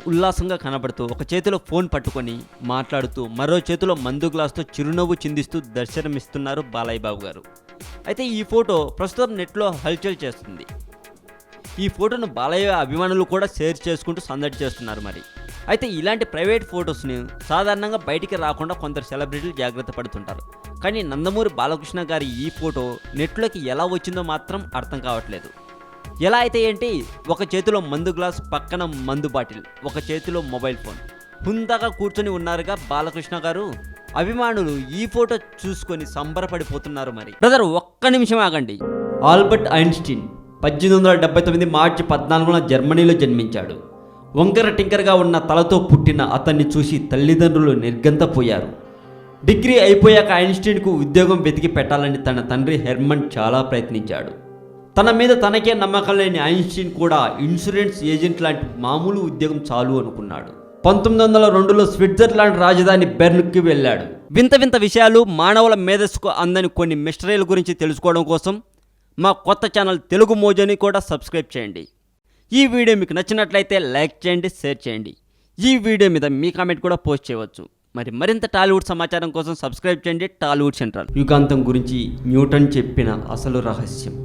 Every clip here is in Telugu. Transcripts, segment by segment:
ఉల్లాసంగా కనబడుతూ ఒక చేతిలో ఫోన్ పట్టుకొని మాట్లాడుతూ మరో చేతిలో మందు గ్లాస్తో చిరునవ్వు చిందిస్తూ దర్శనమిస్తున్నారు బాలయ్య బాబు గారు. అయితే ఈ ఫోటో ప్రస్తుతం నెట్లో హల్చల్ చేస్తుంది. ఈ ఫోటోను బాలయ్య అభిమానులు కూడా షేర్ చేసుకుంటూ సందడి చేస్తున్నారు. మరి అయితే ఇలాంటి ప్రైవేట్ ఫొటోస్ని సాధారణంగా బయటికి రాకుండా కొందరు సెలబ్రిటీలు జాగ్రత్త పడుతుంటారు. కానీ నందమూరి బాలకృష్ణ గారి ఈ ఫోటో నెట్లోకి ఎలా వచ్చిందో మాత్రం అర్థం కావట్లేదు. ఎలా అయితే ఏంటి, ఒక చేతిలో మందు గ్లాస్, పక్కన మందు బాటిల్, ఒక చేతిలో మొబైల్ ఫోన్, హుందాగా కూర్చొని ఉన్నారుగా బాలకృష్ణ గారు. అభిమానులు ఈ ఫోటో చూసుకొని సంబరపడిపోతున్నారు. మరి బ్రదర్ ఒక్క నిమిషం ఆగండి. ఆల్బర్ట్ ఐన్స్టీన్ 1879 మార్చి 14న జర్మనీలో జన్మించాడు. వంకర టింకరగా ఉన్న తలతో పుట్టిన అతన్ని చూసి తల్లిదండ్రులు నిర్గంతపోయారు. డిగ్రీ అయిపోయాక ఐన్స్టీన్కు ఉద్యోగం వెతికి పెట్టాలని తన తండ్రి హెర్మన్ చాలా ప్రయత్నించాడు. తన మీద తనకే నమ్మకం లేని ఐన్స్టీన్ కూడా ఇన్సూరెన్స్ ఏజెంట్ లాంటి మామూలు ఉద్యోగం చాలు అనుకున్నాడు. 1902లో స్విట్జర్లాండ్ రాజధాని బెర్న్కి వెళ్ళాడు. వింత వింత విషయాలు, మానవుల మేధస్సుకు అందని కొన్ని మిస్టరీల గురించి తెలుసుకోవడం కోసం మా కొత్త ఛానల్ తెలుగు మోజోని కూడా సబ్స్క్రైబ్ చేయండి. ఈ వీడియో మీకు నచ్చినట్లయితే లైక్ చేయండి, షేర్ చేయండి. ఈ వీడియో మీద మీ కామెంట్ కూడా పోస్ట్ చేయవచ్చు. మరింత టాలీవుడ్ సమాచారం కోసం సబ్స్క్రైబ్ చేయండి టాలీవుడ్ సెంట్రల్. యుగాంతం గురించి న్యూటన్ చెప్పిన అసలు రహస్యం,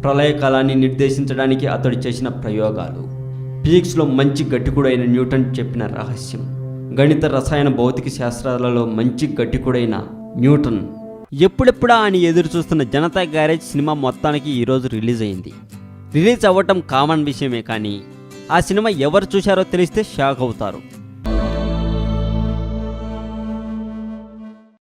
ప్రళయకాలాన్ని నిర్దేశించడానికి అతడు చేసిన ప్రయోగాలు, ఫిజిక్స్లో మంచి గట్టికుడైన న్యూటన్ చెప్పిన రహస్యం, గణిత, రసాయన, భౌతిక శాస్త్రాలలో మంచి గట్టికుడైన న్యూటన్ ఎప్పుడెప్పుడా అని ఎదురు చూస్తున్న జనతా గ్యారేజ్ సినిమా మొత్తానికి ఈరోజు రిలీజ్ అయింది. రిలీజ్ అవ్వటం కామన్ విషయమే, కానీ ఆ సినిమా ఎవరు చూశారో తెలిస్తే షాక్ అవుతారు.